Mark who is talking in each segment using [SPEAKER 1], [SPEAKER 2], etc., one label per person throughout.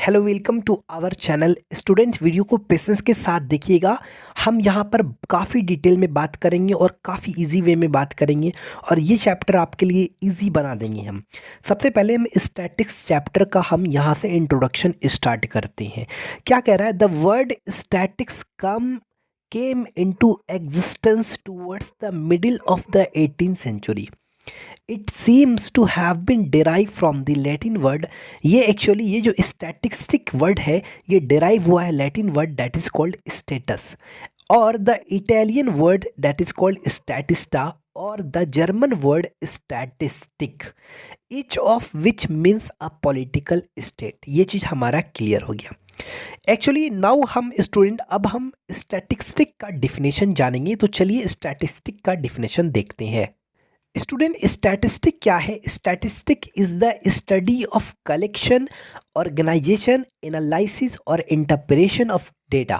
[SPEAKER 1] Hello welcome to our channel students. Video को patience के साथ देखिएगा। हम यहाँ पर काफ़ी डिटेल में बात करेंगे और काफ़ी इजी वे में बात करेंगे और ये चैप्टर आपके लिए इजी बना देंगे हम। सबसे पहले हम स्टैटिक्स चैप्टर का हम यहाँ से इंट्रोडक्शन स्टार्ट करते हैं। क्या कह रहा है? The word statics came into existence towards the middle of the 18th century. It seems to have been derive from the Latin word. ये एक्चुअली ये जो स्टैटिस्टिक वर्ड है ये डिराइव हुआ है Latin word that is called status, और the Italian word that is called statista, और the German word statistic, each of which means a political state. ये चीज़ हमारा क्लियर हो गया। एक्चुअली नाउ हम स्टूडेंट अब हम स्टैटिस्टिक का डिफिनेशन जानेंगे। तो चलिए स्टैटिस्टिक का डिफिनेशन देखते हैं। स्टूडेंट, स्टैटिस्टिक क्या है? Statistic is the study of collection, organisation, analysis और इंटरप्रेशन ऑफ डेटा।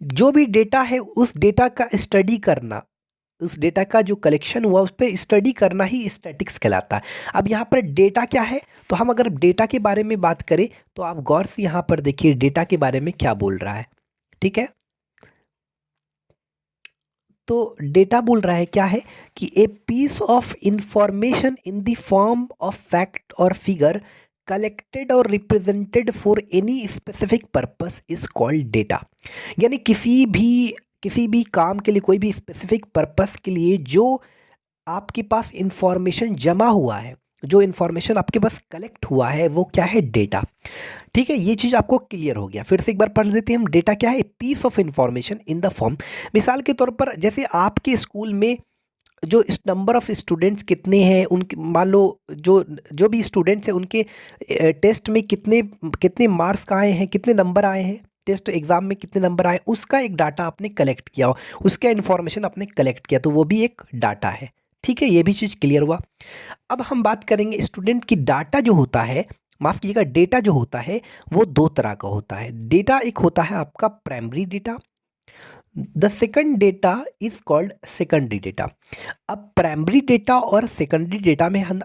[SPEAKER 1] जो भी डेटा है उस डेटा का स्टडी करना, उस डेटा का जो कलेक्शन हुआ उस पर स्टडी करना ही स्टैटिक्स कहलाता है। अब यहाँ पर डेटा क्या है? तो हम अगर डेटा के बारे में बात करें तो आप गौर से यहाँ पर देखिए डेटा के बारे में क्या बोल रहा है। ठीक है, तो डेटा बोल रहा है क्या है कि a piece of information in the form of fact और फिगर कलेक्टेड और represented for any specific purpose is called data. यानी किसी भी काम के लिए, कोई भी स्पेसिफिक पर्पस के लिए जो आपके पास इंफॉर्मेशन जमा हुआ है, जो इन्फॉर्मेशन आपके पास कलेक्ट हुआ है वो क्या है? डेटा। ठीक है, ये चीज़ आपको क्लियर हो गया। फिर से एक बार पढ़ लेते हैं हम। डेटा क्या है? Piece of information in the form. मिसाल के तौर पर जैसे आपके स्कूल में जो इस नंबर ऑफ स्टूडेंट्स कितने हैं, उनके मान लो जो जो भी स्टूडेंट्स हैं उनके टेस्ट में कितने कितने मार्क्स आए हैं, कितने नंबर आए हैं, टेस्ट एग्ज़ाम में कितने नंबर आए, उसका एक डाटा आपने कलेक्ट किया हो, उसका इन्फॉर्मेशन आपने कलेक्ट किया, तो वो भी एक डाटा है। ठीक है, ये भी चीज़ क्लियर हुआ। अब हम बात करेंगे स्टूडेंट की डाटा जो होता है, माफ़ कीजिएगा, डेटा जो होता है वो दो तरह का होता है। डेटा एक होता है आपका primary data, the second data is called secondary data. अब प्राइमरी डेटा और सेकेंडरी डेटा में हम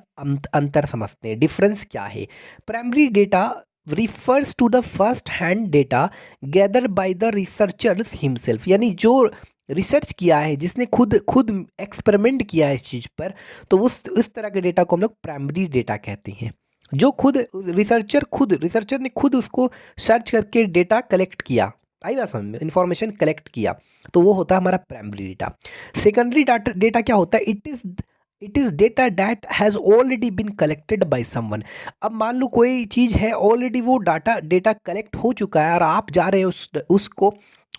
[SPEAKER 1] अंतर समझते हैं। डिफरेंस क्या है? Primary data refers to the first hand data gather by the researchers himself, यानी जो रिसर्च किया है, जिसने खुद खुद एक्सपेरिमेंट किया है इस चीज़ पर, तो उस तरह के डेटा को हम लोग प्राइमरी डेटा कहते हैं। जो खुद रिसर्चर ने खुद उसको सर्च करके डेटा कलेक्ट किया, आई बात समझ में, इंफॉर्मेशन कलेक्ट किया, तो वो होता है हमारा प्राइमरी डेटा। सेकेंडरी डेटा क्या होता है? It is data that has already been collected by someone. अब मान लो कोई चीज़ है, ऑलरेडी वो डेटा कलेक्ट हो चुका है और आप जा रहे हो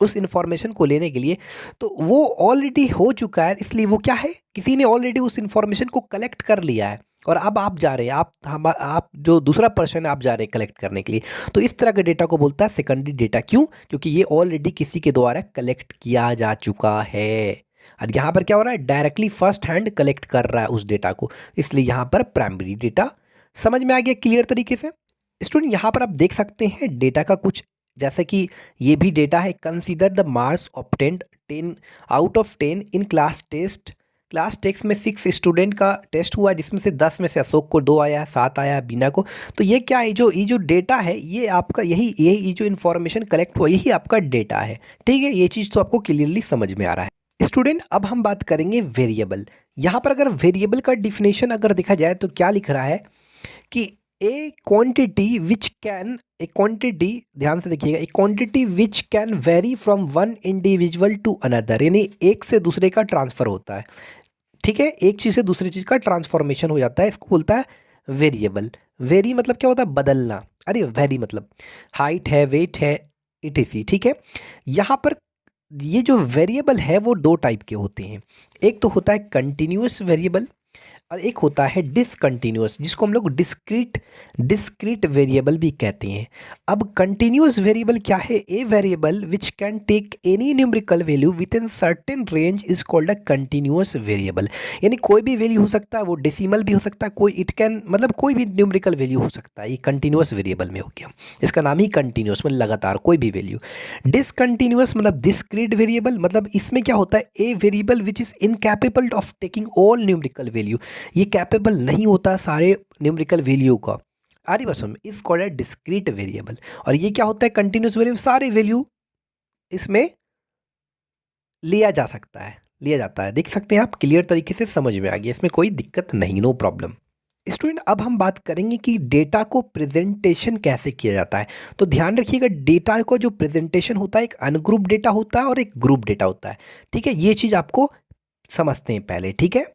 [SPEAKER 1] उस इंफॉर्मेशन को लेने के लिए, तो वो ऑलरेडी हो चुका है, इसलिए वो क्या है, किसी ने ऑलरेडी उस इंफॉर्मेशन को कलेक्ट कर लिया है और अब आप जा रहे हैं, आप जो दूसरा पर्सन है आप जा रहे हैं कलेक्ट करने के लिए। तो इस तरह के डेटा को बोलता है सेकेंडरी डेटा। क्यों? क्योंकि ये ऑलरेडी किसी के द्वारा कलेक्ट किया जा चुका है और यहाँ पर क्या हो रहा है? डायरेक्टली फर्स्ट हैंड कलेक्ट कर रहा है उस डेटा को, इसलिए यहाँ पर प्राइमरी डेटा। समझ में आ गया क्लियर तरीके से? स्टूडेंट, यहाँ पर आप देख सकते हैं डेटा का कुछ, जैसे कि ये भी डेटा है। Consider the marks obtained 10 out of 10 in class text में 6 स्टूडेंट का टेस्ट हुआ, जिसमें से 10 में से अशोक को 2 आया, 7 आया बीना को। तो ये क्या है? ये जो डेटा है ये आपका यही जो इन्फॉर्मेशन कलेक्ट हुआ यही आपका डेटा है। ठीक है, ये चीज़ तो आपको क्लियरली समझ में आ रहा है। स्टूडेंट, अब हम बात करेंगे वेरिएबल। यहाँ पर अगर वेरिएबल का डिफिनेशन अगर देखा जाए तो क्या लिख रहा है कि ए क्वांटिटी ध्यान से देखिएगा, a quantity which can vary from one individual to another, यानी एक से दूसरे का ट्रांसफ़र होता है। ठीक है, एक चीज़ से दूसरी चीज़ का ट्रांसफॉर्मेशन हो जाता है, इसको बोलता है वेरिएबल। वेरी मतलब क्या होता है? बदलना। अरे वेरी मतलब हाइट है, वेट है, इटीसी। ठीक है, यहाँ पर ये जो वेरिएबल है वो दो टाइप के होते हैं। एक तो होता है कंटिन्यूस वेरिएबल और एक होता है डिसकंटिन्यूअस, जिसको हम लोग डिस्क्रीट वेरिएबल भी कहते हैं। अब कंटिन्यूअस वेरिएबल क्या है? A variable which can take any numerical value within certain range is called a continuous variable. यानी कोई भी वैल्यू हो सकता है, वो डेसिमल भी हो सकता है, मतलब कोई भी न्यूमेरिकल वैल्यू हो सकता है। ये कंटिन्यूअस वेरिएबल में हो गया, इसका नाम ही कंटिन्यूअस, मतलब लगातार कोई भी वैल्यू। डिसकंटिन्यूअस मतलब डिस्क्रीट वेरिएबल, मतलब इसमें क्या होता है? A variable which is incapable of taking all numerical value, ये कैपेबल नहीं होता सारे न्यूमेरिकल वैल्यू का। आ रही बात समझ में, is called a discrete variable. और ये क्या होता है, कंटिन्यूस वेरिएबल, सारे वैल्यू इसमें लिया जा सकता है, लिया जाता है। देख सकते हैं आप, क्लियर तरीके से समझ में आ गया, इसमें कोई दिक्कत नहीं, नो प्रॉब्लम। स्टूडेंट अब हम बात करेंगे कि डेटा को प्रेजेंटेशन कैसे किया जाता है। तो ध्यान रखिएगा, डेटा का जो प्रेजेंटेशन होता है, एक अनग्रुप डेटा होता है और एक ग्रुप डेटा होता है। ठीक है, ये चीज़ आपको समझते हैं पहले। ठीक है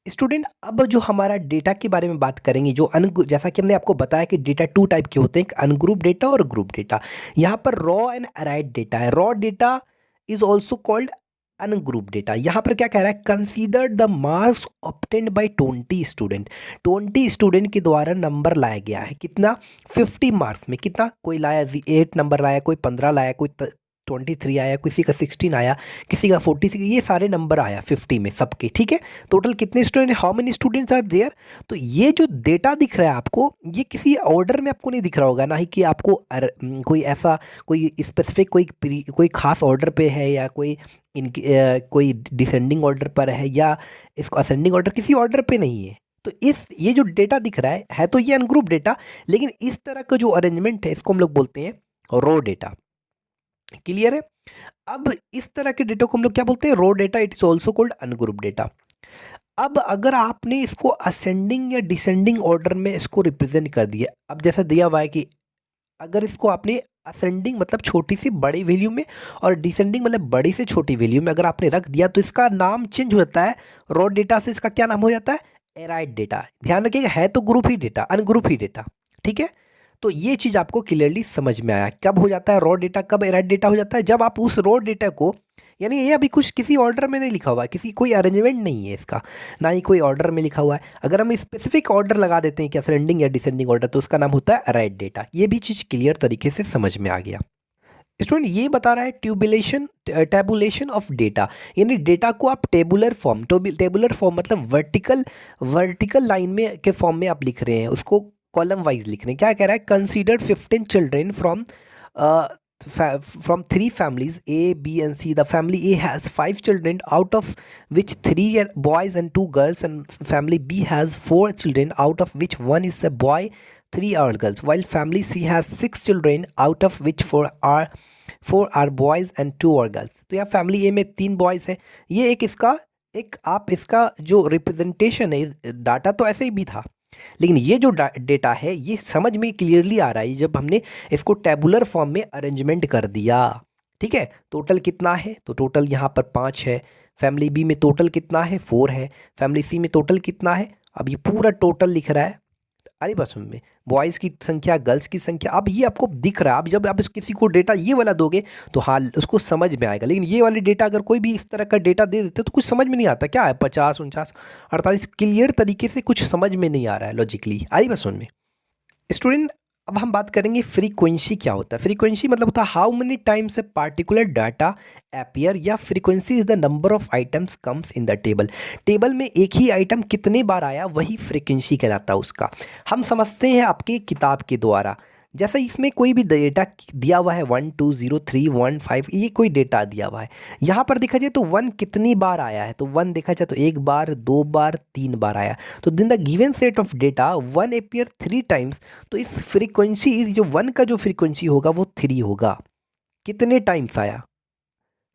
[SPEAKER 1] स्टूडेंट, अब जो हमारा डेटा के बारे में बात करेंगे, जो जैसा कि हमने आपको बताया कि डेटा टू टाइप के होते हैं, एक अनग्रुप डेटा और ग्रुप डेटा। यहाँ पर रॉ एंड अराइड डेटा है। Raw data is also called ungroup data. यहाँ पर क्या कह रहा है, consider the marks obtained bye 20 student. 20 student के द्वारा नंबर लाया गया है, कितना, 50 मार्क्स में। कितना, कोई लाया 8 नंबर लाया, कोई 15 लाया, कोई 23 आया, किसी का 16 आया, किसी का 46, ये सारे नंबर आया 50 में सबके। ठीक है, टोटल कितने student, how many students are there. तो ये जो डेटा दिख रहा है आपको, ये किसी ऑर्डर में आपको नहीं दिख रहा होगा, ना ही कि आपको कोई ऐसा कोई स्पेसिफिक कोई खास ऑर्डर पे है, या कोई कोई डिसेंडिंग ऑर्डर पर है, या इसको असेंडिंग ऑर्डर, किसी ऑर्डर पे नहीं है। तो ये जो डेटा दिख रहा है तो ये अनग्रुप डेटा, लेकिन इस तरह का जो अरेंजमेंट है इसको हम लोग बोलते हैं रो डेटा। क्लियर है। अब इस तरह के डेटा को हम लोग क्या बोलते हैं, raw data. It is also called ungroup data. अब अगर आपने इसको असेंडिंग या डिसेंडिंग ऑर्डर में इसको रिप्रेजेंट कर दिया, अब जैसा दिया हुआ है कि अगर इसको आपने असेंडिंग मतलब छोटी सी बड़ी वैल्यू में, और डिसेंडिंग मतलब बड़ी से छोटी वैल्यू में अगर आपने रख दिया, तो इसका नाम चेंज हो जाता है। रॉ डेटा से इसका क्या नाम हो जाता है, एराइड डेटा। ध्यान रखिएगा, है तो ग्रुप ही डेटा, अनग्रुप ही डेटा। ठीक है, तो ये चीज़ आपको क्लियरली समझ में आया। कब हो जाता है रॉ डेटा, कब एराइड डेटा हो जाता है, जब आप उस रॉ डेटा को, यानी ये अभी कुछ किसी ऑर्डर में नहीं लिखा हुआ है, किसी कोई अरेंजमेंट नहीं है इसका, ना ही कोई ऑर्डर में लिखा हुआ है। अगर हम स्पेसिफिक ऑर्डर लगा देते हैं कि असेंडिंग या डिसेंडिंग ऑर्डर, तो उसका नाम होता है अराइड डेटा। ये भी चीज़ क्लियर तरीके से समझ में आ गया। स्टूडेंट ये बता रहा है ट्यूबुलेशन, टेबुलेशन ऑफ डेटा, यानी डेटा को आप टेबुलर फॉर्म, टेबुलर फॉर्म मतलब वर्टिकल लाइन में के फॉर्म में आप लिख रहे हैं, उसको कॉलम वाइज लिख रहे हैं। क्या कह रहा है, consider 15 children from three families A, B, and C. The family A has 5 children, out of which 3 are boys and 2 girls, and family B has 4 children, out of which 1 is a boy, 3 are girls. While family C has 6 children, out of which 4 are boys and 2 are girls. तो यहाँ family ए में 3 boys है। ये एक आप इसका जो representation है, डाटा तो ऐसे ही भी था, लेकिन ये जो डेटा है ये समझ में क्लियरली आ रहा है जब हमने इसको टेबुलर फॉर्म में अरेंजमेंट कर दिया। ठीक है, टोटल कितना है, तो टोटल यहाँ पर 5 है। फैमिली बी में टोटल कितना है, 4 है। फैमिली सी में टोटल कितना है, अब ये पूरा टोटल लिख रहा है। अरे बस में बॉयज़ की संख्या, गर्ल्स की संख्या, अब ये आपको दिख रहा है। अब जब आप किसी को डेटा ये वाला दोगे तो हाँ उसको समझ में आएगा, लेकिन ये वाले डेटा अगर कोई भी इस तरह का डेटा दे देते तो कुछ समझ में नहीं आता। क्या है 50, 49, 48, क्लियर तरीके से कुछ समझ में नहीं आ रहा है लॉजिकली। आई बस में स्टूडेंट अब हम बात करेंगे फ्रीक्वेंसी क्या होता है। फ्रीक्वेंसी मतलब होता है how many times a particular data appear, या frequency is the number of items comes in the table. Table में एक ही आइटम कितने बार आया, वही फ्रीक्वेंसी कहलाता है उसका। हम समझते हैं आपके किताब के द्वारा, जैसा इसमें कोई भी डेटा दिया हुआ है 1 2 0 3 1 5, ये कोई डेटा दिया हुआ है। यहाँ पर देखा जाए तो 1 कितनी बार आया है, तो 1 देखा जाए तो 1 बार, 2 बार, 3 बार आया। तो दिन the given set of data 1 appear 3 times, तो इस फ्रीक्वेंसी जो 1 का जो फ्रीक्वेंसी होगा वो 3 होगा। कितने टाइम्स आया।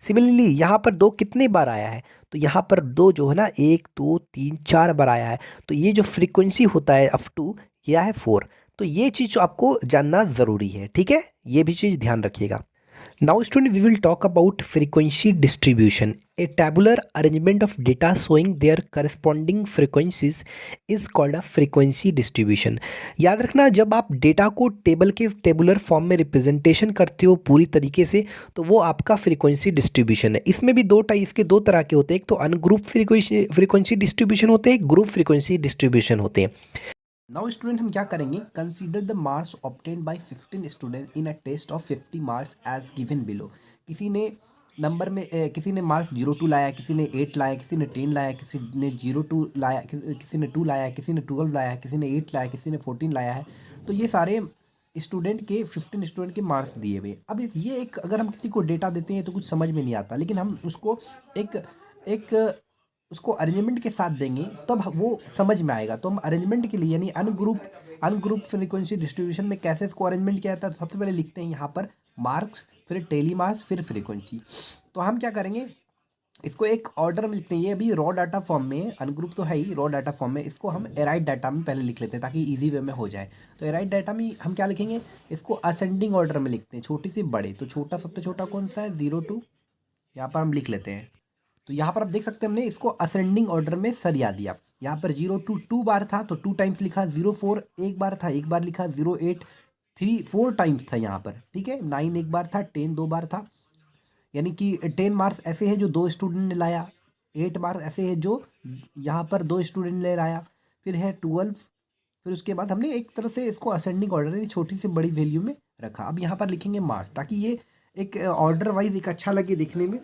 [SPEAKER 1] सिमिलरली यहाँ पर 2 कितने बार आया है, तो यहाँ पर 2 जो है ना 1 2 3 4 बार आया है। तो ये जो फ्रीक्वेंसी होता है अप टू यह है 4। तो ये चीज़ आपको जानना ज़रूरी है। ठीक है, ये भी चीज़ ध्यान रखिएगा। Now student we will talk about frequency distribution. A tabular arrangement of data showing their corresponding frequencies is called a frequency distribution. याद रखना, जब आप डेटा को टेबुलर फॉर्म में रिप्रेजेंटेशन करते हो पूरी तरीके से, तो वो आपका फ्रीक्वेंसी डिस्ट्रीब्यूशन है। इसमें भी इसके दो तरह के होते हैं, एक तो अनग्रुप फ्रीक्वेंसी डिस्ट्रीब्यूशन होते हैं, एक ग्रुप फ्रीक्वेंसी डिस्ट्रीब्यूशन होते हैं। नाउ स्टूडेंट हम क्या करेंगे, consider the marks obtained by 15 student in a test of 50 marks as given below. किसी ने नंबर में किसी ने मार्क्स 02 लाया, किसी ने 8 लाया, किसी ने 10 लाया, किसी ने 02 लाया, किसी ने 2 लाया, किसी ने 12 लाया, किसी ने 8 लाया, किसी ने 14 लाया है। तो ये सारे स्टूडेंट के 15 स्टूडेंट के मार्क्स दिए हुए। अब ये एक अगर हम किसी को डेटा देते हैं तो कुछ समझ में नहीं आता, लेकिन हम उसको एक उसको अरेंजमेंट के साथ देंगे तब वो समझ में आएगा। तो हम अरेंजमेंट के लिए यानी अनग्रुप फ्रीक्वेंसी डिस्ट्रीब्यूशन में कैसे इसको अरेंजमेंट किया जाता है, तो सबसे पहले लिखते हैं यहाँ पर मार्क्स, फिर टेली मार्क्स, फिर फ्रीक्वेंसी। तो हम क्या करेंगे, इसको एक ऑर्डर में लिखते हैं। ये अभी रॉ डाटा फॉर्म में, अनग्रुप तो है ही, रॉ डाटा फॉर्म में इसको हम एराइट डाटा में पहले लिख लेते हैं ताकि इजी वे में हो जाए। तो एराइट डाटा में हम क्या लिखेंगे, इसको असेंडिंग ऑर्डर में लिखते हैं, छोटी से बड़े। तो छोटा, सबसे छोटा कौन सा है, 0 to, यहाँ पर हम लिख लेते हैं। तो यहाँ पर आप देख सकते हैं हमने इसको असेंडिंग ऑर्डर में सरिया दिया। यहाँ पर 0 to 2 बार था तो 2 टाइम्स लिखा, 0 4 एक बार था, एक बार लिखा, 0 8 3 4 टाइम्स था यहाँ पर, ठीक है। 9 एक बार था, 10 2 बार था, यानी कि 10 मार्क्स ऐसे हैं जो 2 स्टूडेंट ने लाया, 8 मार्क्स ऐसे हैं जो यहाँ पर 2 स्टूडेंट ने लाया, फिर है 12। फिर उसके बाद हमने एक तरह से इसको असेंडिंग ऑर्डर यानी छोटी से बड़ी वैल्यू में रखा। अब यहाँ पर लिखेंगे मार्क्स ताकि ये एक ऑर्डर वाइज एक अच्छा लगे दिखने में।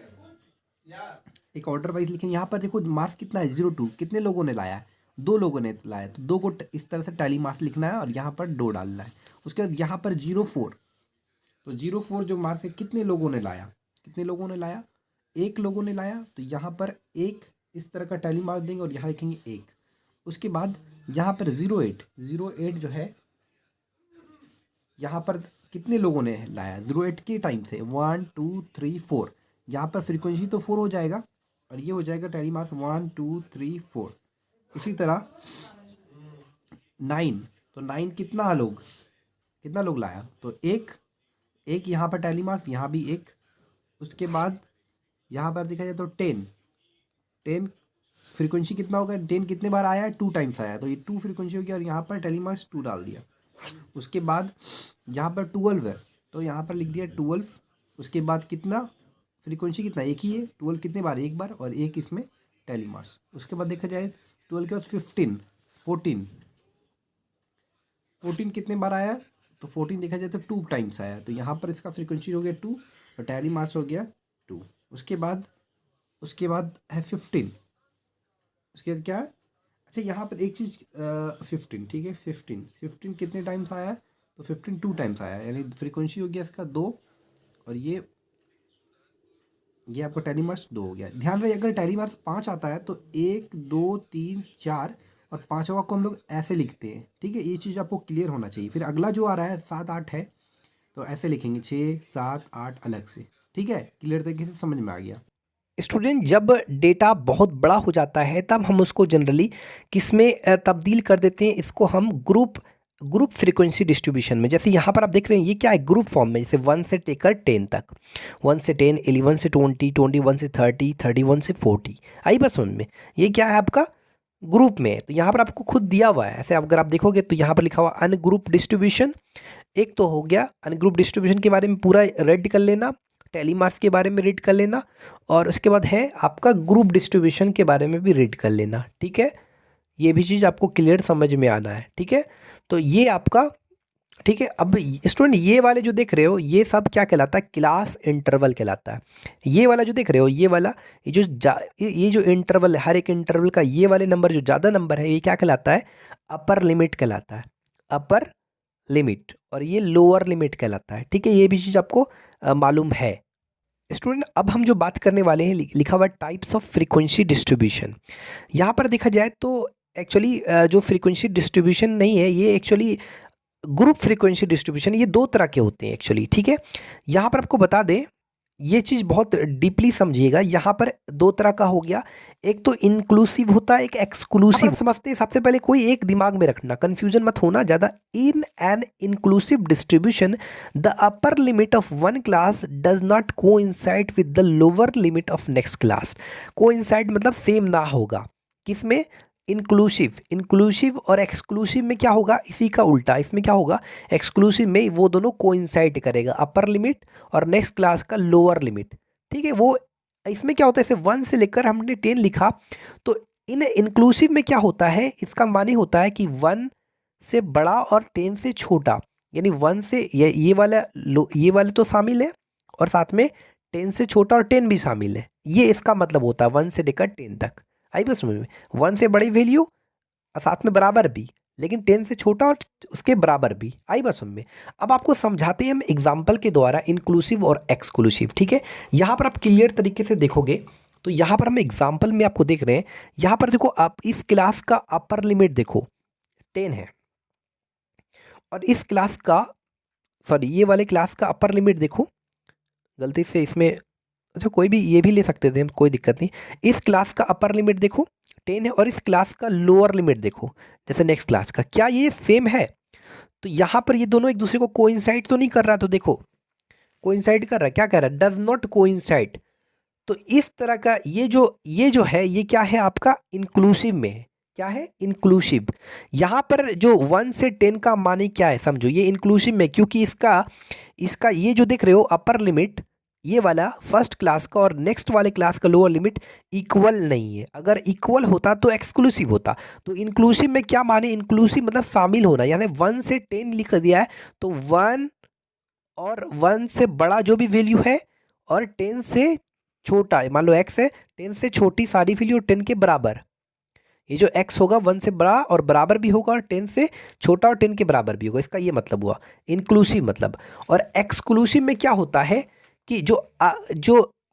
[SPEAKER 1] एक ऑर्डर वाइज लिखेंगे। यहाँ पर देखो मार्क्स कितना है, 0 2, कितने लोगों ने लाया है, 2 लोगों ने लाया, तो 2 को इस तरह से टैली मार्क्स लिखना है और यहाँ पर 2 डालना है। उसके बाद यहाँ पर 0 4, तो 0 4 जो मार्क्स है कितने लोगों ने लाया, कितने लोगों ने लाया, 1 लोगों ने लाया, तो यहाँ पर 1 इस तरह का टैली मार्क्स देंगे और यहाँ लिखेंगे 1। उसके बाद यहाँ पर 0 8 जो है यहाँ पर कितने लोगों ने लाया, 0 8 के टाइम से 1 2 3 4, यहाँ पर फ्रीक्वेंसी तो 4 हो जाएगा और ये हो जाएगा टैली मार्क्स 1 2 3 4। इसी तरह 9, तो 9 कितना लोग लाया, तो एक यहाँ पर टैली मार्क्स, यहाँ भी 1। उसके बाद यहाँ पर देखा जाए तो 10 फ्रीक्वेंसी कितना होगा, 10 कितने बार आया है, 2 टाइम्स आया, तो ये 2 फ्रीक्वेंसी हो गया और यहाँ पर टैली मार्क्स 2 डाल दिया। उसके बाद यहाँ पर 12 है तो यहाँ पर लिख दिया 12। उसके बाद कितना फ्रीक्वेंसी, कितना, एक ही है, 12 कितने बार, एक बार, और एक इसमें टैली मार्क्स। उसके बाद देखा जाए 12 के बाद 14 कितने बार आया, तो 14 देखा जाए तो 2 टाइम्स आया, तो यहाँ पर इसका फ्रीक्वेंसी हो गया 2 और टैली मार्क्स हो गया 2। उसके बाद है 15। उसके बाद क्या है, अच्छा यहाँ पर एक चीज़ 15, ठीक है, 15 कितने टाइम्स आया है, तो 15 2 टाइम्स आया है, यानी फ्रीक्वेंसी हो गया इसका 2 और ये आपका टैली मार्क्स 2 हो गया। ध्यान रहे अगर टैली मार्क्स 5 आता है तो 1 2 3 4 और 5वां को हम लोग ऐसे लिखते हैं, ठीक है, ये चीज़ आपको क्लियर होना चाहिए। फिर अगला जो आ रहा है 7 8 है तो ऐसे लिखेंगे 6 7 8 अलग से, ठीक है, क्लियर तरीके से समझ में आ गया। स्टूडेंट जब डेटा बहुत बड़ा हो जाता है तब हम उसको जनरली किस में तब्दील कर देते हैं, इसको हम ग्रुप फ्रीक्वेंसी डिस्ट्रीब्यूशन में। जैसे यहाँ पर आप देख रहे हैं ये क्या है, ग्रुप फॉर्म में, जैसे 1 से लेकर 10 तक, 1 से 10, 11 से 20, 21 से 30, 31 से 40। आई बस समझ में, ये क्या है आपका ग्रुप में। तो यहाँ पर आपको खुद दिया हुआ है, ऐसे अगर आप देखोगे तो यहाँ पर लिखा हुआ अनग्रुप डिस्ट्रीब्यूशन। एक तो हो गया अनग्रुप डिस्ट्रीब्यूशन के बारे में पूरा रेड कर लेना, टैली मार्क्स के बारे में रीड कर लेना, और उसके बाद है आपका ग्रुप डिस्ट्रीब्यूशन के बारे में भी रीड कर लेना, ठीक है। ये भी चीज़ आपको क्लियर समझ में आना है, ठीक है। तो ये आपका, ठीक है। अब स्टूडेंट ये वाले जो देख रहे हो ये सब क्या कहलाता है, क्लास इंटरवल कहलाता है। ये वाला जो देख रहे हो ये वाला, ये जो इंटरवल है, हर एक इंटरवल का ये वाले नंबर जो ज़्यादा नंबर है ये क्या कहलाता है, अपर लिमिट कहलाता है, अपर लिमिट, और ये लोअर लिमिट कहलाता है, ठीक है। ये भी चीज़ आपको मालूम है। स्टूडेंट अब हम जो बात करने वाले हैं, लिखा हुआ टाइप्स ऑफ फ्रीक्वेंसी डिस्ट्रीब्यूशन। यहाँ पर देखा जाए तो एक्चुअली जो फ्रीक्वेंसी डिस्ट्रीब्यूशन नहीं है ये एक्चुअली ग्रुप फ्रीक्वेंसी डिस्ट्रीब्यूशन, ये 2 तरह के होते हैं एक्चुअली, ठीक है। यहाँ पर आपको बता दें, ये चीज़ बहुत डीपली समझिएगा। यहाँ पर 2 तरह का हो गया, एक तो इंक्लूसिव होता है, एक एक्सक्लूसिव। समझते हैं, सबसे पहले कोई एक दिमाग में रखना, कंफ्यूजन मत होना ज़्यादा। इन an inclusive distribution the upper limit of one class does not coincide with the lower limit of next class. Coincide मतलब सेम ना होगा, किसमें, इंक्लूसिव और एक्सक्लूसिव में क्या होगा, इसी का उल्टा, इसमें क्या होगा, एक्सक्लूसिव में वो दोनों कोइंसाइड करेगा, अपर लिमिट और नेक्स्ट क्लास का लोअर लिमिट, ठीक है। वो इसमें क्या होता है, जैसे 1 से लेकर हमने 10 लिखा, तो इन इंक्लूसिव में क्या होता है, इसका मानी होता है कि 1 से बड़ा और 10 से छोटा, यानी 1 से ये वाले तो शामिल है और साथ में 10 से छोटा और 10 भी शामिल है, ये इसका मतलब होता है 1 से लेकर 10 तक। आई बस समझ में, 1 से बड़ी वैल्यू और साथ में बराबर भी, लेकिन 10 से छोटा और उसके बराबर भी। आई बस समझ में। अब आपको समझाते हैं हम एग्जाम्पल के द्वारा इंक्लूसिव और एक्सक्लूसिव, ठीक है। यहाँ पर आप क्लियर तरीके से देखोगे तो यहाँ पर हम एग्जाम्पल में आपको देख रहे हैं, यहाँ पर देखो आप इस क्लास का अपर लिमिट देखो 10 है, और इस क्लास का सॉरी ये वाले क्लास का अपर लिमिट देखो, गलती से इसमें अच्छा कोई भी ये भी ले सकते थे हम, कोई दिक्कत नहीं। इस क्लास का अपर लिमिट देखो 10 है, और इस क्लास का लोअर लिमिट देखो जैसे नेक्स्ट क्लास का, क्या ये सेम है? तो यहाँ पर ये दोनों एक दूसरे को कोइंसाइड तो नहीं कर रहा, तो देखो कोइंसाइड कर रहा है, क्या कह रहा है? Does not coincide. तो इस तरह का ये जो है ये क्या है आपका इंक्लूसिव में है, क्या है? इंक्लूसिव। यहाँ पर जो 1 से 10 का माने क्या है समझो, ये इंक्लूसिव में, क्योंकि इसका इसका ये जो देख रहे हो अपर लिमिट ये वाला फर्स्ट क्लास का और नेक्स्ट वाले क्लास का लोअर लिमिट इक्वल नहीं है। अगर इक्वल होता तो एक्सक्लूसिव होता। तो इंक्लूसिव में क्या माने? इंक्लूसिव मतलब शामिल होना, यानी 1 से 10 लिख दिया है तो 1 और 1 से बड़ा जो भी वैल्यू है और 10 से छोटा है, मान लो x है, 10 से छोटी सारी वैल्यू और 10 के बराबर, ये जो x होगा 1 से बड़ा और बराबर भी होगा और 10 से छोटा और 10 के बराबर भी होगा, इसका ये मतलब हुआ इंक्लूसिव मतलब। और एक्सक्लूसिव में क्या होता है कि जो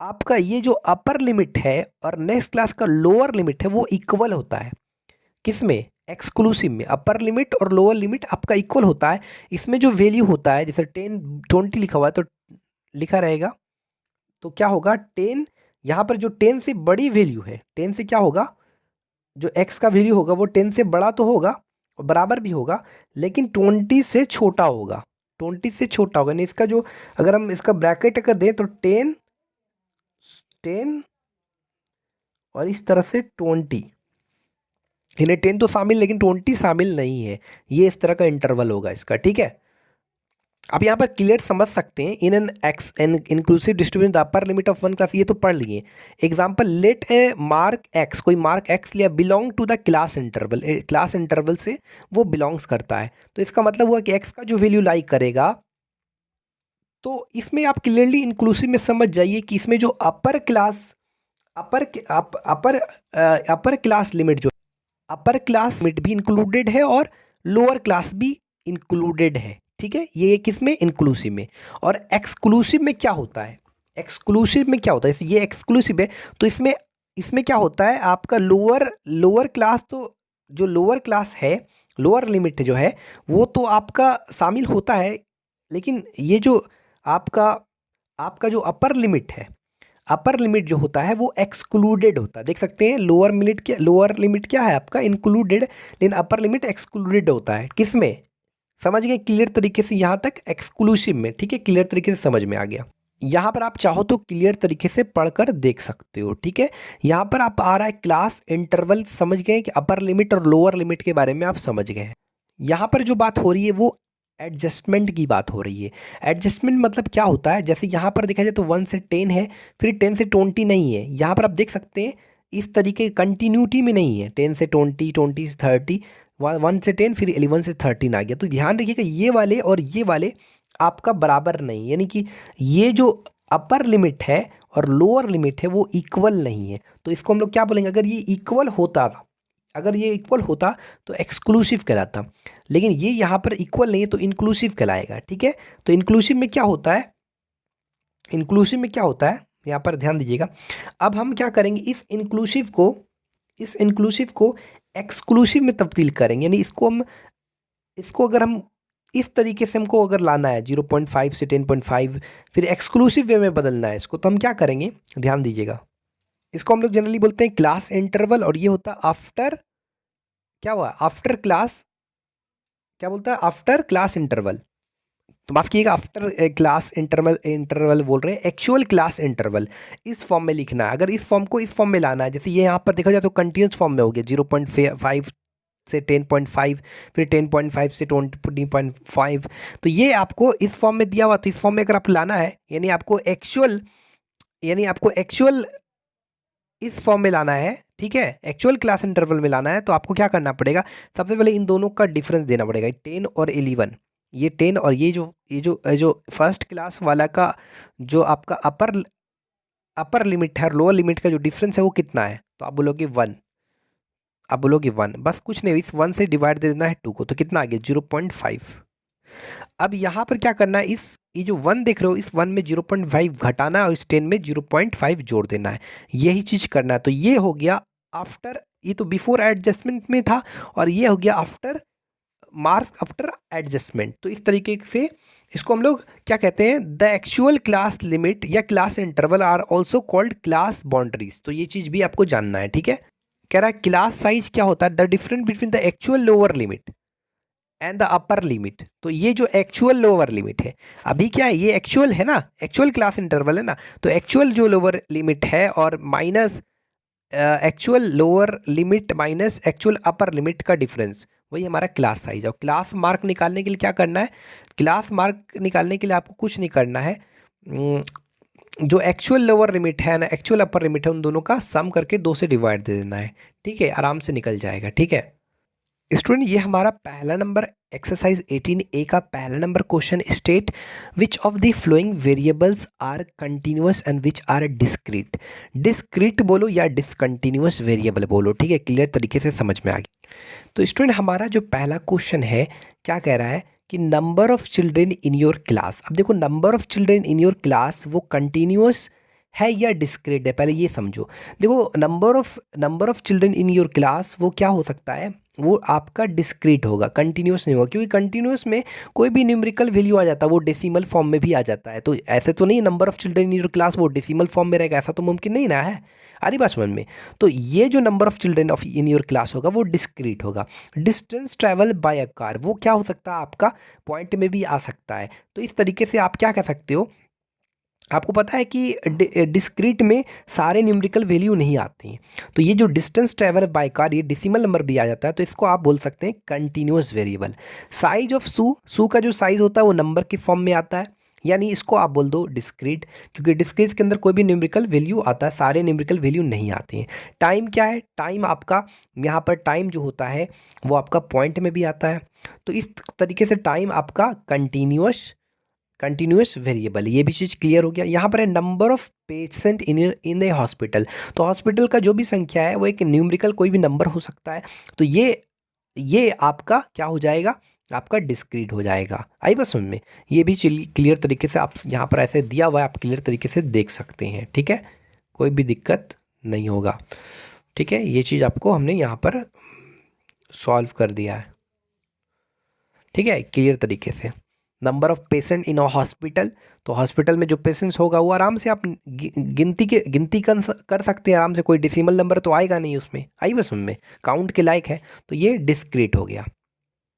[SPEAKER 1] आपका ये जो अपर लिमिट है और नेक्स्ट क्लास का लोअर लिमिट है वो इक्वल होता है। किसमें? एक्सक्लूसिव में अपर लिमिट और लोअर लिमिट आपका इक्वल होता है। इसमें जो वैल्यू होता है जैसे 10 20 लिखा हुआ है तो लिखा रहेगा, तो क्या होगा 10, यहाँ पर जो 10 से बड़ी वैल्यू है 10 से क्या होगा, जो x का वैल्यू होगा वो 10 से बड़ा तो होगा और बराबर भी होगा, लेकिन 20 से छोटा होगा, 20 से छोटा होगा। नहीं इसका जो अगर हम इसका ब्रैकेट अगर दें तो 10 10 और इस तरह से 20, इन्हें 10 तो शामिल लेकिन 20 शामिल नहीं है, ये इस तरह का इंटरवल होगा इसका, ठीक है। अब यहाँ पर क्लियर समझ सकते हैं in an inclusive distribution the upper limit of one class, ये तो पढ़ लिए। Example let a mark x, कोई मार्क एक्स लिया, belong to the class interval, class interval से वो बिलोंग्स करता है, तो इसका मतलब हुआ कि एक्स का जो वैल्यू लाइक करेगा, तो इसमें आप क्लियरली इंक्लूसिव में समझ जाइए कि इसमें जो upper class upper class limit जो अपर क्लास लिमिट भी इंक्लूडेड है और लोअर क्लास भी इंक्लूडेड है, ठीक है। ये किस में? इंक्लूसिव में। और एक्सक्लूसिव में क्या होता है? एक्सक्लूसिव में क्या होता है? ये एक्सक्लूसिव है तो इसमें इसमें क्या होता है आपका लोअर क्लास, तो जो लोअर क्लास है लोअर लिमिट जो है वो तो आपका शामिल होता है, लेकिन ये जो आपका आपका जो अपर लिमिट है, अपर लिमिट जो होता है वो एक्सक्लूडेड होता है। देख सकते हैं लोअर लिमिट क्या है आपका? इंक्लूडेड, लेकिन अपर लिमिट एक्सक्लूडेड होता है। किस में? समझ गए क्लियर तरीके से यहाँ तक? एक्सक्लूसिव में, ठीक है, क्लियर तरीके से समझ में आ गया। यहाँ पर आप चाहो तो क्लियर तरीके से पढ़कर देख सकते हो, ठीक है। यहाँ पर आप आ रहा है क्लास इंटरवल, समझ गए कि अपर लिमिट और लोअर लिमिट के बारे में आप समझ गए हैं। यहाँ पर जो बात हो रही है वो एडजस्टमेंट की बात हो रही है। एडजस्टमेंट मतलब क्या होता है? जैसे यहाँ पर देखा जाए तो 1 से 10 है, फिर 10 से 20 नहीं है। यहाँ पर आप देख सकते हैं इस तरीके कंटिन्यूटी में नहीं है, 10 से 20, 20 से 30, 1 से 10, फिर 11 से 13 आ गया। तो ध्यान रखिएगा ये वाले और ये वाले आपका बराबर नहीं, यानी कि ये जो अपर लिमिट है और लोअर लिमिट है वो इक्वल नहीं है। तो इसको हम लोग क्या बोलेंगे? अगर ये इक्वल होता था, अगर ये इक्वल होता तो एक्सक्लूसिव कहलाता, लेकिन ये यहाँ पर इक्वल नहीं है तो इंक्लूसिव कहलाएगा, ठीक है। तो इंक्लूसिव में क्या होता है? इंक्लूसिव में क्या होता है यहाँ पर ध्यान दीजिएगा। अब हम क्या करेंगे, इस इंक्लूसिव को एक्सक्लूसिव में तब्दील करेंगे, यानी इसको अगर हम इस तरीके से हमको अगर लाना है 0.5 से 10.5, फिर एक्सक्लूसिव वे में बदलना है इसको, तो हम क्या करेंगे ध्यान दीजिएगा। इसको हम लोग जनरली बोलते हैं क्लास इंटरवल, और ये होता है आफ्टर, क्या हुआ? आफ्टर क्लास, क्या बोलता है? After class interval. तो माफ कीजिएगा, आफ्टर क्लास इंटरवल बोल रहे हैं, एक्चुअल क्लास इंटरवल इस फॉर्म में लिखना है। अगर इस फॉर्म को इस फॉर्म में लाना है, जैसे ये यहाँ पर देखा जाए तो कंटिन्यूस फॉर्म में हो गया 0.5 से 10.5, फिर 10.5 से 20.5, तो ये आपको इस फॉर्म में दिया हुआ। तो इस फॉर्म में अगर आप लाना है, यानी आपको एक्चुअल इस फॉर्म में लाना है, ठीक है, एक्चुअल क्लास इंटरवल में लाना है, तो आपको क्या करना पड़ेगा? सबसे पहले इन दोनों का डिफरेंस देना पड़ेगा, 10 और 11। ये 10 और ये जो फर्स्ट क्लास वाला का जो आपका अपर लिमिट है और लोअर लिमिट का जो डिफरेंस है वो कितना है? तो आप बोलोगे 1, आप बोलोगे 1, बस कुछ नहीं, इस 1 से डिवाइड दे देना है 2 को, तो कितना आ गया? 0.5। अब यहाँ पर क्या करना है, इस ये जो 1 देख रहे हो, इस 1 में 0.5 घटाना है और इस 10 में 0.5 जोड़ देना है, यही चीज़ करना है। तो ये हो गया आफ्टर, ये तो बिफोर एडजस्टमेंट में था, और ये हो गया आफ्टर मार्क्स आफ्टर एडजस्टमेंट। तो इस तरीके से इसको हम लोग क्या कहते हैं, द एक्चुअल क्लास लिमिट या class interval are also called class boundaries. तो ये चीज़ भी आपको जानना है, ठीक है। कह रहा है क्लास साइज क्या होता है, the difference between the actual lower limit and the upper limit. तो ये जो एक्चुअल लोअर लिमिट है, अभी क्या है, ये एक्चुअल है ना, एक्चुअल क्लास इंटरवल है ना, तो एक्चुअल जो लोअर लिमिट है और minus actual lower limit minus actual upper limit का डिफरेंस, वही हमारा क्लास साइज। और क्लास मार्क निकालने के लिए क्या करना है, क्लास मार्क निकालने के लिए आपको कुछ नहीं करना है, जो एक्चुअल लोअर लिमिट है ना, एक्चुअल अपर लिमिट है, उन दोनों का सम करके 2 से डिवाइड दे देना है, ठीक है, आराम से निकल जाएगा, ठीक है। स्टूडेंट ये हमारा पहला नंबर एक्सरसाइज 18A का पहला number question, state which of the following variables are continuous and which are discrete. Discrete बोलो या डिसकंटिन्यूअस वेरिएबल बोलो, ठीक है, क्लियर तरीके से समझ में आ गई। तो स्टूडेंट हमारा जो पहला क्वेश्चन है, क्या कह रहा है कि number of children in your class. अब देखो number of children in your class वो कंटिन्यूअस है या डिस्क्रीट है, पहले ये समझो। देखो number of children in your class वो क्या हो सकता है, वो आपका डिस्क्रीट होगा, कंटिन्यूअस नहीं होगा, क्योंकि कंटिन्यूअस में कोई भी न्यूमेरिकल वैल्यू आ जाता है, वो डेसिमल फॉर्म में भी आ जाता है। तो ऐसे तो नहीं number of children in your class वो डेसिमल फॉर्म में रहेगा, ऐसा तो मुमकिन नहीं ना है, आ रही बात समझ में। तो ये जो number of children of in your class होगा वो डिस्क्रीट होगा। Distance travel by a car वो क्या हो सकता है, आपका पॉइंट में भी आ सकता है। तो इस तरीके से आप क्या कह सकते हो, आपको पता है कि डिस्क्रीट में सारे न्यूमेरिकल वैल्यू नहीं आती हैं, तो ये जो डिस्टेंस ट्रैवल बाय कार ये डेसिमल नंबर भी आ जाता है, तो इसको आप बोल सकते हैं कंटिन्यूअस वेरिएबल। साइज ऑफ सू का जो साइज होता है वो नंबर के फॉर्म में आता है, यानी इसको आप बोल दो डिस्क्रीट, क्योंकि डिस्क्रीट के अंदर कोई भी न्यूमेरिकल वैल्यू आता है, सारे न्यूमेरिकल वैल्यू नहीं आते हैं। टाइम क्या है, टाइम आपका यहाँ पर टाइम जो होता है वो आपका पॉइंट में भी आता है, तो इस तरीके से टाइम आपका कंटिन्यूअस वेरिएबल, ये भी चीज़ क्लियर हो गया। यहाँ पर है number of patient in A hospital. तो हॉस्पिटल का जो भी संख्या है वो एक न्यूमेरिकल कोई भी नंबर हो सकता है, तो ये आपका क्या हो जाएगा, आपका डिस्क्रीट हो जाएगा। आई बस समझ में, ये भी क्लियर तरीके से आप यहाँ पर ऐसे दिया हुआ है, आप क्लियर तरीके से देख सकते हैं, ठीक है, कोई भी दिक्कत नहीं होगा, ठीक है। ये चीज़ आपको हमने यहाँ पर सॉल्व कर दिया है, ठीक है, क्लियर तरीके से। Number of patient in a hospital, तो हॉस्पिटल में जो पेशेंट्स होगा वो आराम से आप गिनती कर सकते हैं आराम से, कोई डेसिमल नंबर तो आएगा नहीं उसमें, आई बस में काउंट के लायक है, तो ये डिस्क्रीट हो गया।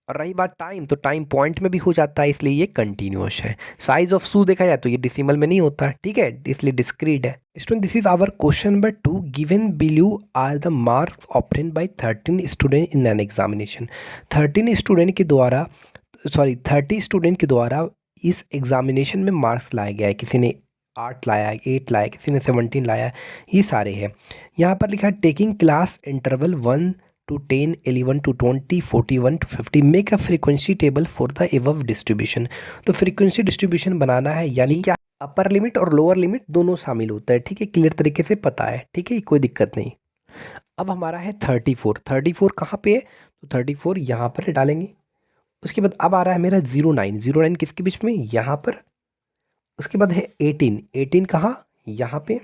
[SPEAKER 1] और रही बात टाइम, तो टाइम पॉइंट में भी हो जाता है, इसलिए ये कंटिन्यूअस है। साइज ऑफ सू देखा जाए तो ये डेसिमल में नहीं होता, ठीक है, इसलिए डिस्क्रीट है। Student this is our question number 2, given below are the marks obtained by 13 student in an examination. 30 student के द्वारा इस एग्जामिनेशन में मार्क्स लाया गया है, किसी ने 8 लाया है, 8 लाया है, किसी ने 17 लाया है, ये सारे हैं। यहाँ पर लिखा है taking class interval 1 to 10, 11 to 20, 41 to 50, make a frequency table for the above distribution. तो फ्रीक्वेंसी डिस्ट्रीब्यूशन बनाना है, यानी क्या अपर लिमिट और लोअर लिमिट दोनों शामिल होता है, ठीक है, क्लियर तरीके से पता है, ठीक है, कोई दिक्कत नहीं। अब हमारा है 34 कहाँ पे है, तो 34 यहाँ पर डालेंगे। उसके बाद अब आ रहा है मेरा 09 किसके बीच में, यहाँ पर। उसके बाद है 18 कहाँ, यहाँ पे।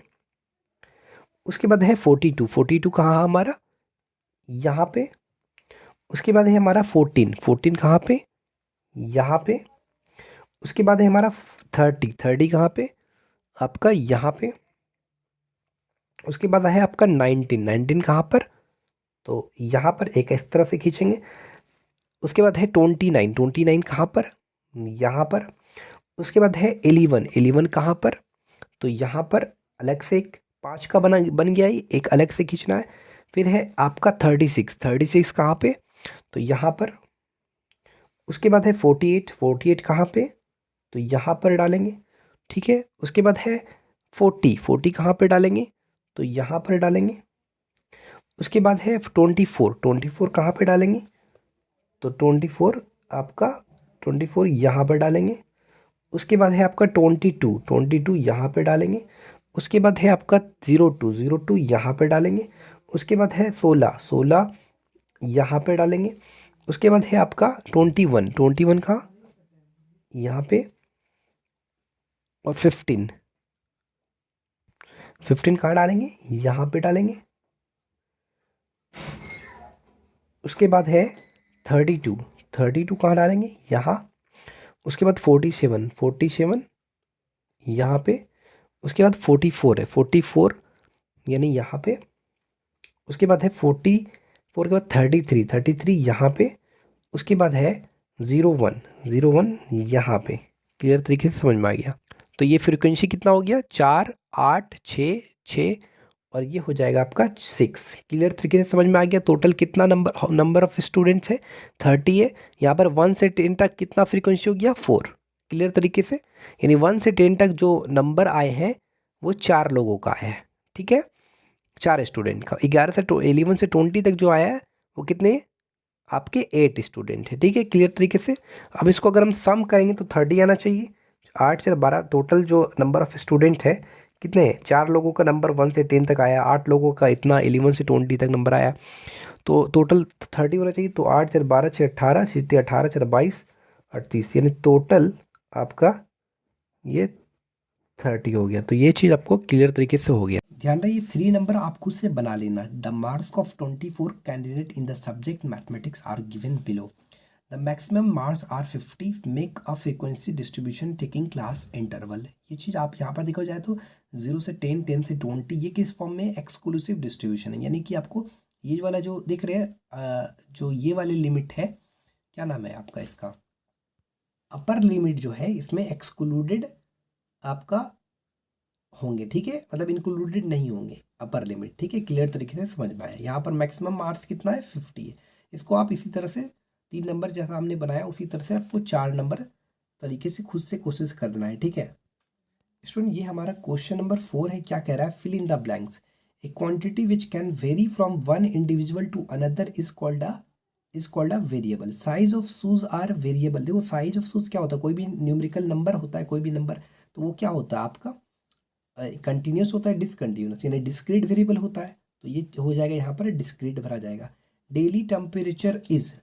[SPEAKER 1] उसके बाद है 42 कहाँ हमारा, यहाँ पे। उसके बाद है हमारा 14 कहाँ पे, यहाँ पे। उसके बाद है हमारा 30 कहाँ पे, आपका यहाँ पे। उसके बाद है आपका 19 कहाँ पर, तो यहाँ पर एक इस तरह से खींचेंगे। उसके बाद है 29 कहाँ पर, यहाँ पर। उसके बाद है 11 कहाँ पर, तो यहाँ पर अलग से एक 5 का बन गया, ही एक अलग से खींचना है। फिर है आपका 36 कहाँ पे, तो यहाँ पर। उसके बाद है 48 कहाँ पे, तो यहाँ पर डालेंगे, ठीक है। उसके बाद है 40 कहाँ पे डालेंगे, तो यहाँ पर डालेंगे। उसके बाद है 24 कहाँ पे डालेंगे, तो 24 यहाँ पर डालेंगे। उसके बाद है आपका 22 यहाँ पे डालेंगे। उसके बाद है आपका 02 यहाँ पे डालेंगे। उसके बाद है 16 यहाँ पे डालेंगे। उसके बाद है आपका 21 कहाँ, यहाँ पे और 15 कहाँ डालेंगे, यहाँ पे डालेंगे। उसके बाद है 32 कहाँ डालेंगे, यहाँ। उसके बाद 47 यहाँ पे। उसके बाद 44 है, 44 यानी यहाँ पे। उसके बाद है 44 के बाद 33 यहाँ पे। उसके बाद है 01 यहाँ पे। क्लियर तरीके से समझ में आ गया। तो ये फ्रीक्वेंसी कितना हो गया, 4 8 6 6 और ये हो जाएगा आपका 6। क्लियर तरीके से समझ में आ गया। टोटल कितना नंबर ऑफ स्टूडेंट्स है, 30 है। यहाँ पर 1 से 10 तक कितना फ्रीक्वेंसी हो गया, 4। क्लियर तरीके से, यानी 1 से 10 तक जो नंबर आए हैं वो 4 लोगों का आया है। ठीक है, 4 स्टूडेंट का। 11 से 11 से 20 तक जो आया है वो कितने, आपके 8 स्टूडेंट है। ठीक है, क्लियर तरीके से। अब इसको अगर हम सम करेंगे तो 30 आना चाहिए। 8 से 12 टोटल जो नंबर ऑफ स्टूडेंट है कितने हैं, 4 लोगों का नंबर 1 से 10 तक आया, 8 लोगों का इतना 11 से 20 तक नंबर आया, तो टोटल 30 होना चाहिए। तो 8 4 12 6 18 सीधे 18 4 22 38, यानी टोटल आपका ये 30 हो गया। तो ये चीज़ आपको क्लियर तरीके से हो गया। ध्यान रहे, ये 3 नंबर आप खुद से बना लेना। The marks of 24 candidate in the subject mathematics are given below. The maximum marks are 50, make a frequency distribution taking class interval. ये चीज़ आप यहाँ पर देखा जाए तो 0 से 10 10 से 20 ये किस फॉर्म में, एक्सक्लूसिव डिस्ट्रीब्यूशन है। यानी कि आपको ये वाला जो दिख रहे हैं, जो ये वाली लिमिट है, क्या नाम है आपका इसका, अपर लिमिट जो है, इसमें एक्सक्लूडेड आपका होंगे। ठीक है, मतलब इंक्लूडेड नहीं होंगे अपर लिमिट। ठीक है, क्लियर तरीके से समझ में आया। यहाँ पर मैक्सिमम मार्क्स कितना है, 50 है। इसको आप इसी तरह से 3 नंबर जैसा हमने बनाया उसी तरह से आपको 4 नंबर तरीके से खुद से कोशिश करना है। ठीक है स्टूडेंट, ये हमारा क्वेश्चन नंबर 4 है। क्या कह रहा है, fill in the blanks. A quantity which can vary from one individual to another is called a variable. Size of shoes are variable. देखो साइज ऑफ शूज क्या होता है, कोई भी न्यूमेरिकल नंबर होता है, कोई भी नंबर, तो वो क्या होता है आपका, कंटिन्यूस होता है, डिसकंटिन्यूस, यानी डिस्क्रीट वेरिएबल होता है। तो ये हो जाएगा यहाँ पर डिस्क्रीट भरा जाएगा। डेली टेम्परेचर इज,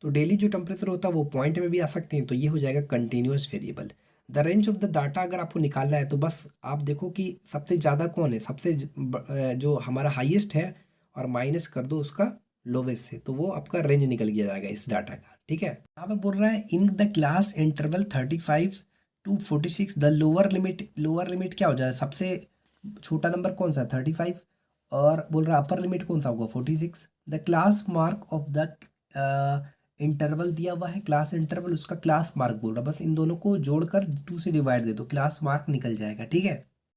[SPEAKER 1] तो डेली जो टेम्परेचर होता है वो पॉइंट में भी आ सकते हैं, तो ये हो जाएगा continuous variable. The range of the data अगर आपको निकालना है तो बस आप देखो कि सबसे ज़्यादा कौन है, सबसे जो हमारा हाईएस्ट है, और माइनस कर दो उसका लोवेस्ट से, तो वो आपका रेंज निकल गया जाएगा इस डाटा का। ठीक है, यहाँ पर बोल रहा है in the class interval 35 to 46 the lower limit क्या हो जाए, सबसे छोटा नंबर कौन सा, 35, और बोल रहा है अपर लिमिट कौन सा होगा, 46। The class mark of the interval दिया हुआ है, क्लास इंटरवल, उसका क्लास मार्क बोल रहा है, बस इन दोनों को जोड़कर 2 से डिवाइड दे दो, क्लास मार्क निकल जाएगा। ठीक है,